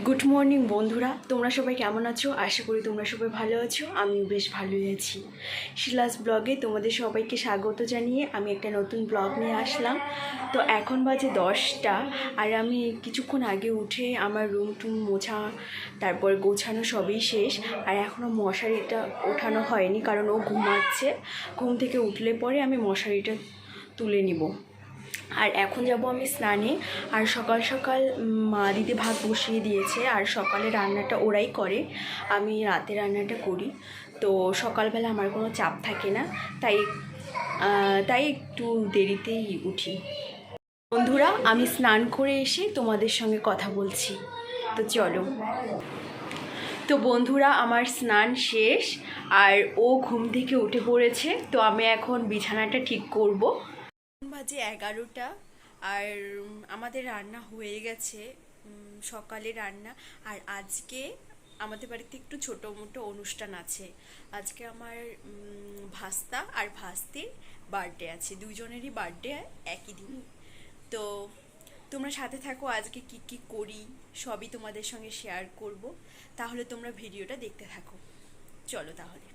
Good morning বন্ধুরা, তোমরা সবাই কেমন আছো? আশা করি তোমরা সবাই ভালো আছো। আমি বেশ ভালোই আছি। শিলাস ব্লগে তোমাদের সবাইকে স্বাগত জানিয়ে আমি একটা নতুন ব্লগ নিয়ে আসলাম। তো এখন বাজে 10টা, আর আমি কিছুক্ষণ আগে উঠে আমার রুম টুম মোছা তারপর গোছানো সবই শেষ। আর এখনও মশারিটা ওঠানো হয়নি, কারণ ও ঘুমাচ্ছে। ঘুম থেকে উঠলে পরে আমি মশারিটা তুলে নিব। আর এখন যাব আমি স্নানে। আর সকাল সকাল মা দিদি ভাত বসিয়ে দিয়েছে, আর সকালে রান্নাটা ওরাই করে, আমি রাতে রান্নাটা করি। তো সকালবেলা আমার কোনো চাপ থাকে না, তাই তাই একটু দেরিতেই উঠি। বন্ধুরা, আমি স্নান করে এসে তোমাদের সঙ্গে কথা বলছি, তো চলো। তো বন্ধুরা, আমার স্নান শেষ আর ও ঘুম থেকে উঠে পড়েছে। তো আমি এখন বিছানাটা ঠিক করব। বাজে 11টা, আর আমাদের রান্না হয়ে গেছে, সকালে রান্না। আর আজকে আমাদের বাড়িতে একটু ছোটো মোটো অনুষ্ঠান আছে। আজকে আমার ভাস্তা আর ভাস্তির বার্থডে আছে, দুজনেরই বার্থডে একই দিন। তো তোমরা সাথে থাকো, আজকে কি কি করি সবই তোমাদের সঙ্গে শেয়ার করব। তাহলে তোমরা ভিডিওটা দেখতে থাকো, চলো তাহলে।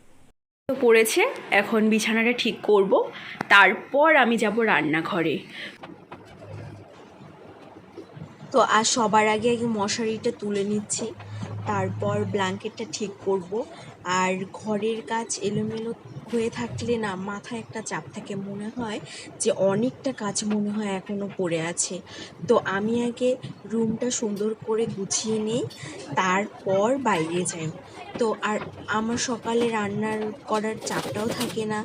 তো পড়েছে, এখন বিছানাটা ঠিক করব, তারপর আমি যাব রান্নাঘরে। তো আর সবার আগে আগে মশারিটা তুলে নিচ্ছি, তারপর ব্ল্যাঙ্কেটটা ঠিক করব। আর ঘরের কাজ এলোমেলো হয়ে থাকলে না মাথায় একটা চাপ থাকে, মনে হয় যে অনেকটা কাজ মনে হয় এখনও পড়ে আছে। তো আমি আগে রুমটা সুন্দর করে গুছিয়ে নিই, তারপর বাইরে যাই। তো আর আমার সকালে রান্নার করার চাপটাও থাকে না।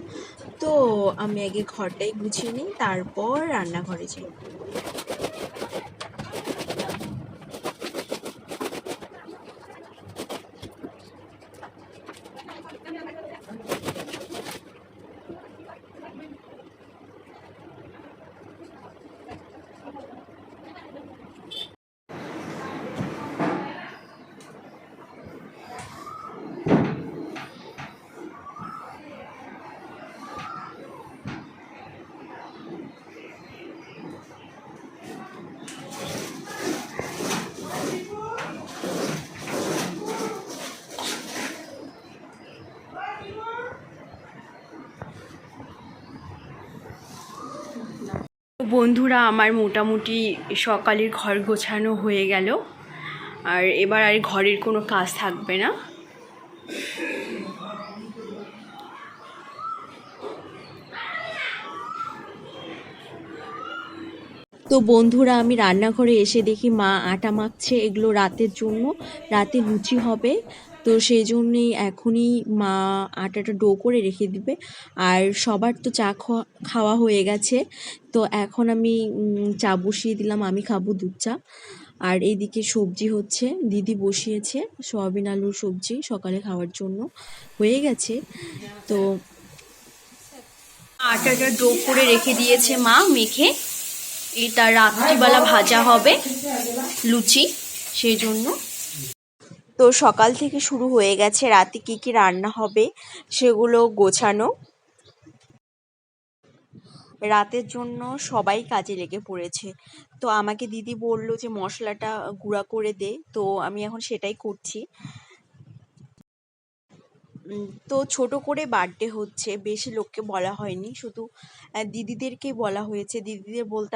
তো আমি আগে ঘরটাই গুছিয়ে নিই, তারপর রান্নাঘরে যাই। বন্ধুরা, আমার মোটামুটি সকালের ঘর গোছানো হয়ে গেল, আর এবার আর ঘরের কোনো কাজ থাকবে না। তো বন্ধুরা, আমি রান্নাঘরে এসে দেখি মা আটা মাখছে, এগুলো রাতের জন্য, রাতে লুচি হবে। তো সেই জন্যেই এখনই মা আটাটা ডো করে রেখে দিবে। আর সবার তো চা খাওয়া হয়ে গেছে, তো এখন আমি চা বসিয়ে দিলাম, আমি খাবো দুধ চা। আর এইদিকে সবজি হচ্ছে, দিদি বসিয়েছে সয়াবিন আলুর সবজি সকালে খাওয়ার জন্য, হয়ে গেছে। তো আটাটা ডো করে রেখে দিয়েছে মা মেখে, এটা রাত্রিবেলা ভাজা হবে লুচি, সেই জন্য। তো সকাল থেকে শুরু হয়ে গেছে, রাতে কি কি রান্না হবে সেগুলো গোছানো। রাতের জন্য সবাই কাজে লেগে পড়েছে। তো আমাকে দিদি বললো যে মশলাটা গুঁড়া করে দে, তো আমি এখন সেটাই করছি। তো ছোট করে বার্থডে হচ্ছে, বেশি লোককে বলা হয়নি, শুধু দিদিদেরকেই বলা হয়েছে। দিদিদের বলতে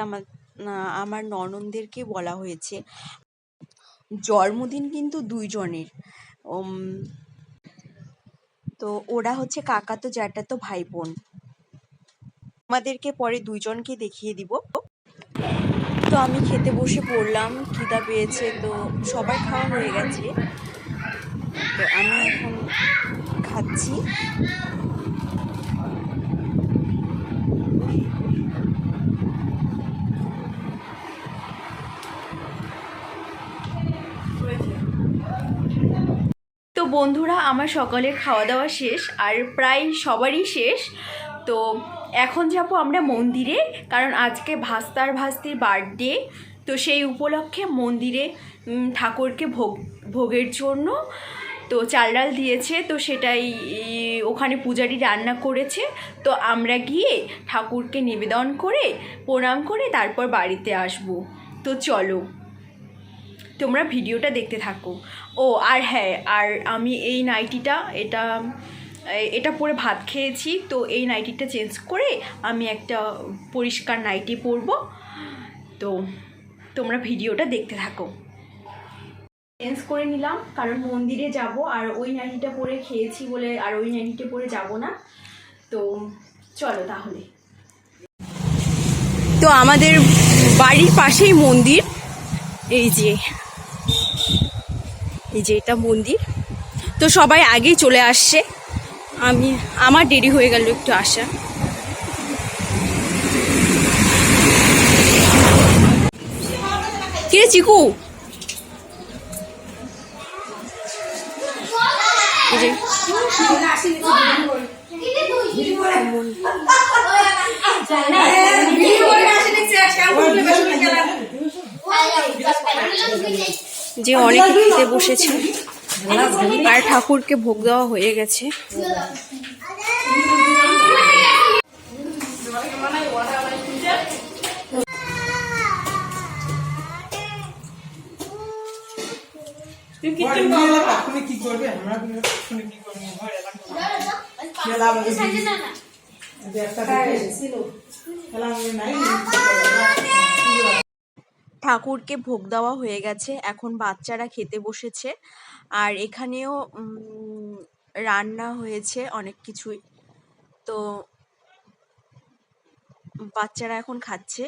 আমার ননদদেরকেই বলা হয়েছে। জন্মদিন কিন্তু দুইজনের। তো ওরা হচ্ছে কাকাতো জ্যাঠাতো ভাই বোন। আমাদেরকে পরে দুইজনকে দেখিয়ে দিব। তো আমি খেতে বসে পড়লাম, খিদা পেয়েছে, তো সবার খাওয়া হয়ে গেছে, তো আমি এখন খাচ্ছি। তো বন্ধুরা, আমার সকালের খাওয়া দাওয়া শেষ, আর প্রায় সবারই শেষ। তো এখন যাব আমরা মন্দিরে, কারণ আজকে ভাস্তার ভাস্তির বার্থডে। তো সেই উপলক্ষে মন্দিরে ঠাকুরকে ভোগের জন্য তো চাল ডাল দিয়েছে, তো সেটাই ওখানে পূজারি রান্না করেছে। তো আমরা গিয়ে ঠাকুরকে নিবেদন করে প্রণাম করে তারপর বাড়িতে আসব। তো চলো। তোমরা ভিডিওটা দেখতে থাকো। ও আর হ্যাঁ, আর আমি এই নাইটিটা এটা পরে ভাত খেয়েছি, তো এই নাইটিটা চেঞ্জ করে আমি একটা পরিষ্কার নাইটি পরবো। তো তোমরা ভিডিওটা দেখতে থাকো। চেঞ্জ করে নিলাম কারণ মন্দিরে যাব, আর ওই নাইটিটা পরে খেয়েছি বলে আর ওই নাইটিটা পরে যাব না। তো চলো তাহলে। তো আমাদের বাড়ির পাশেই মন্দির, এই যে এটা মন্দির। তো সবাই আগেই চলে আসছে, আমার দেরি হয়ে গেল একটু আসা। কিরে চিকু, যে অনেকে খেতে বসেছে আর ঠাকুরকে ভোগ দেওয়া হয়ে গেছে। ঠাকুরকে ভোগ দেওয়া হয়ে গেছে, এখন বাচ্চারা খেতে বসেছে। আর এখানেও রান্না হয়েছে অনেক কিছুই, তো বাচ্চারা এখন খাচ্ছে।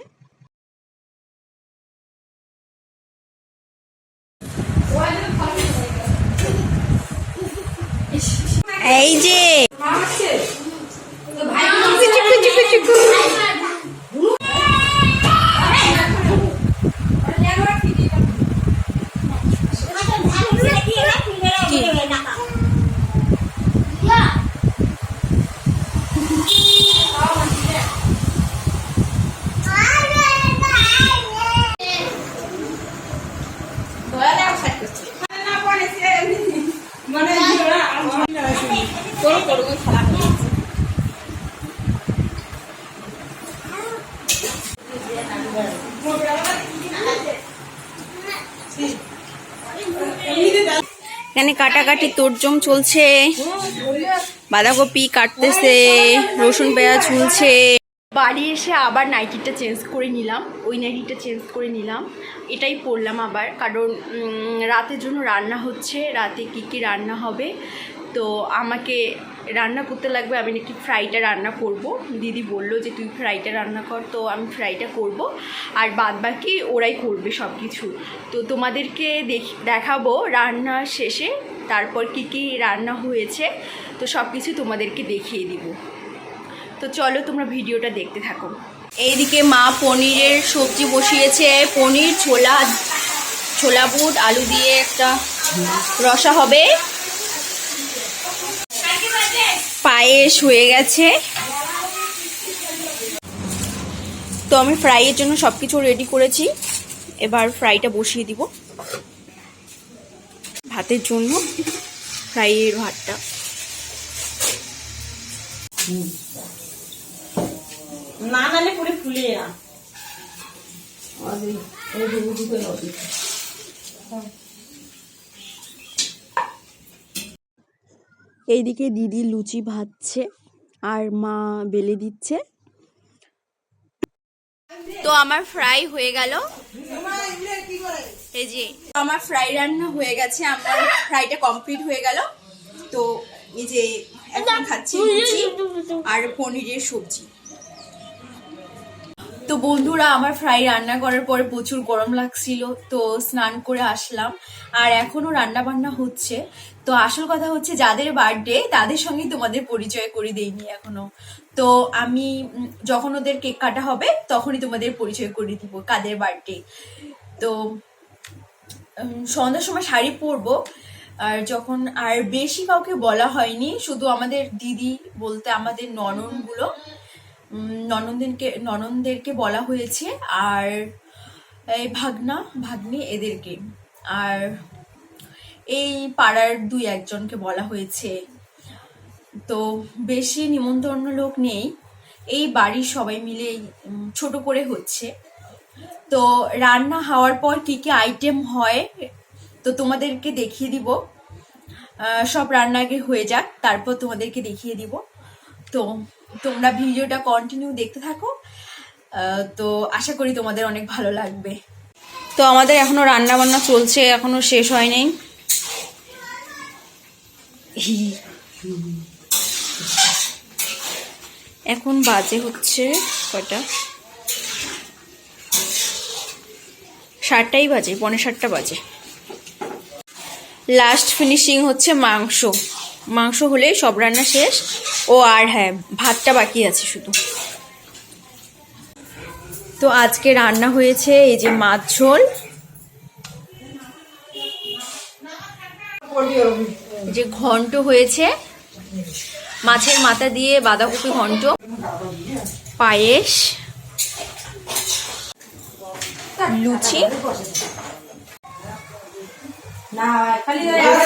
এই যে এখানে কাটাকাটি তোড়জোড় চলছে, বাঁধাকপি কাটতেছে, রসুন পেঁয়াজ ঝুলছে। বাড়ি এসে আবার নাইটিটা চেঞ্জ করে নিলাম, ওই নাইটিটা চেঞ্জ করে নিলাম, এটাই পরলাম আবার, কারণ রাতের জন্য রান্না হচ্ছে। রাতে কি রান্না হবে, তো আমাকে রান্না করতে লাগবে। আমি নাকি ফ্রাইটা রান্না করব, দিদি বলল যে তুই ফ্রাইটা রান্না কর, তো আমি ফ্রাইটা করব, আর বাদবাকি ওরাই করবে সব কিছু। তো তোমাদেরকে দেখাবো রান্না শেষে, তারপর কি রান্না হয়েছে, তো সব কিছু তোমাদেরকে দেখিয়ে দিব। তো চলো তোমরা ভিডিওটা দেখতে থাকো। এইদিকে মা পনিরের সবজি বসিয়েছে, পনির ছোলা বুট আলু দিয়ে একটা রসা হবে, পায়েস হয়ে গেছে। তো আমি ফ্রাইয়ের জন্য সব কিছু রেডি করেছি, এবার ফ্রাইটা বসিয়ে দিব ভাতের জন্য, ফ্রাইয়ের ভাতটা। না নালে পুরো ফুলে না। এইদিকে দিদি লুচি ভাজছে আর মা বেলে দিচ্ছে। তো আমার ফ্রাই হয়ে গেল, এই যে আমার ফ্রাই রান্না হয়ে গেছে, আমার ফ্রাইটা কমপ্লিট হয়ে গেল। তো এই যে এখন খাচ্ছি লুচি আর পনিরের সবজি। তো বন্ধুরা, আমার ফ্রাই রান্না করার পরে প্রচুর গরম লাগছিল, তো স্নান করে আসলাম, আর এখনো রান্না বান্না হচ্ছে। তো আসল কথা হচ্ছে, যাদের বার্থডে তাদের সঙ্গে তোমাদের পরিচয় করে দেইনি এখনো। তো আমি যখন ওদের কেক কাটা হবে তখনই তোমাদের পরিচয় করে দিব কাদের বার্থডে। তো সন্ধ্যার সময় শাড়ি পরবো, আর যখন আর বেশি কাউকে বলা হয়নি, শুধু আমাদের দিদি বলতে আমাদের ননদদেরকে বলা হয়েছে, আর এই ভাগ্নি এদেরকে, আর এই পাড়ার 2-1জনকে বলা হয়েছে। তো বেশি নিমন্ত্রণ লোক নেই, এই বাড়ির সবাই মিলে ছোট করে হচ্ছে। তো রান্না হওয়ার পর কি কি আইটেম হয় তো তোমাদেরকে দেখিয়ে দিব। সব রান্না আগে হয়ে যাক, তারপর তোমাদেরকে দেখিয়ে দিব। তো তোমরা ভিডিওটা কন্টিনিউ দেখতে থাকো। তো আশা করি তোমাদের অনেক ভালো লাগবে। তো আমাদের এখনো রান্না বান্না চলছে, এখনো শেষ হয় নাই। এখন বাজে হচ্ছে কয়টা, 7টাই বাজে, 7:45 বাজে। লাস্ট ফিনিশিং হচ্ছে মাংস হলে সব রান্না শেষ। ও আর হ্যাঁ, ভাতটা বাকি আছে শুধু। তো আজকে রান্না হয়েছে এই যে মাছ ঝোল, যে ঘন্ট হয়েছে মাছের মাথা দিয়ে বাঁধাকপি ঘন্ট, পায়েস, লুচি,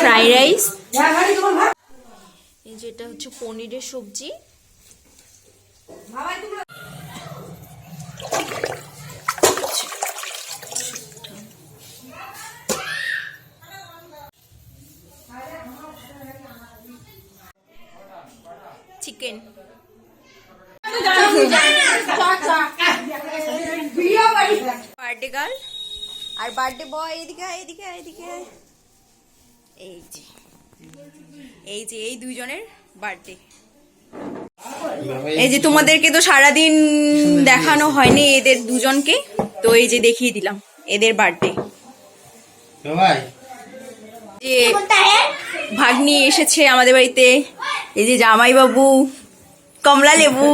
ফ্রাইড রাইস, এই যেটা হচ্ছে পনিরের সবজি, চিকেন। বার্থডে গার্ল আর বার্থডে বয় এদিকে এদিকে এদিকে। এই দুইজনের বার্থডে। এই যে তোমাদেরকে তো সারাদিন দেখানো হয়নি এদের দুজনকে, তো এই যে দেখিয়ে দিলাম এদের বার্থডে। যে ভাগ্নি এসেছে আমাদের বাড়িতে, এই যে জামাইবাবু, কমলা লেবু।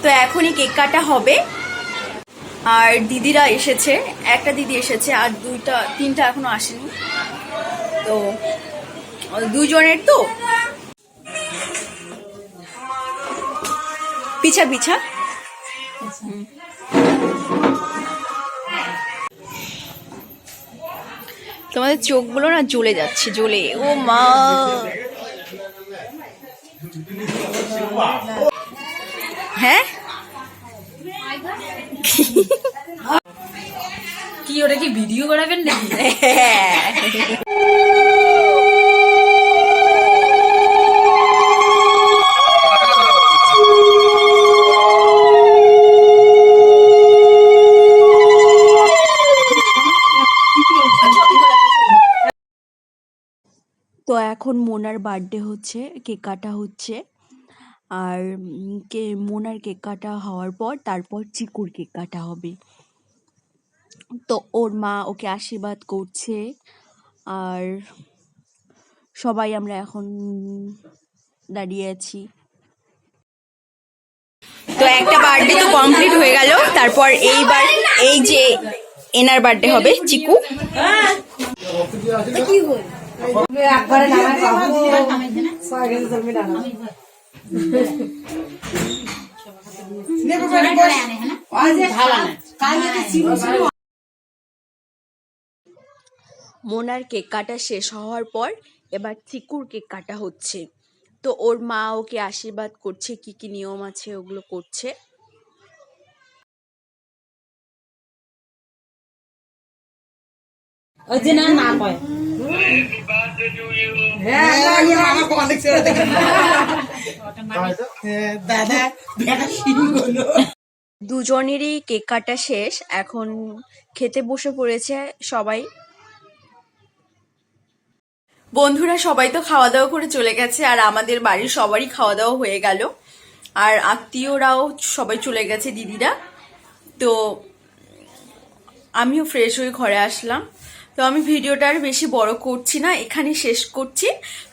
তো এখনই কেক কাটা হবে। আর দিদিরা এসেছে, একটা দিদি এসেছে আর 3টা এখনো আসেনি। তো দুজনের তো পিছা পিছা। তোমাদের চোখগুলো না জ্বলে যাচ্ছে, জ্বলে। ও মা, হ্যাঁ কি ওটা কি ভিডিও করাবেন নাকি? তো এখন মোনার বার্থডে হচ্ছে, কেক কাটা হচ্ছে। আর মোনার কেক কাটা হওয়ার পর তারপর চিকুর কেক কাটা হবে। তো ওর মা ওকে আশীর্বাদ করছে আর সবাই আমরা এখন দাঁড়িয়ে আছি। তো একটা বার্থডে তো কমপ্লিট হয়ে গেল, তারপর এইবার এই যে এনার বার্থডে হবে, চিকু। মোনার কেক কাটা শেষ হওয়ার পর এবার চিকুর কেক কাটা হচ্ছে। তো ওর মা ওকে আশীর্বাদ করছে, কি কি নিয়ম আছে ওগুলো করছে। ওই যে না না কয় দুজনেরই কেক কাটা শেষ, এখন খেতে বসে পড়েছে সবাই। বন্ধুরা সবাই তো খাওয়া দাওয়া করে চলে গেছে আর আমাদের বাড়ির সবারই খাওয়া দাওয়া হয়ে গেল। আর আত্মীয়রাও সবাই চলে গেছে, দিদিরা। তো আমিও ফ্রেশ হয়ে ঘরে আসলাম। তো আমি ভিডিওটা আর বেশি বড় করছি না, এখানে শেষ করছি।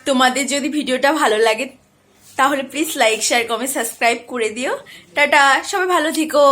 তোমাদের যদি ভিডিওটা ভালো লাগে তাহলে please like, share, comment, subscribe করে দিও। টাটা, সবাই ভালো থেকো।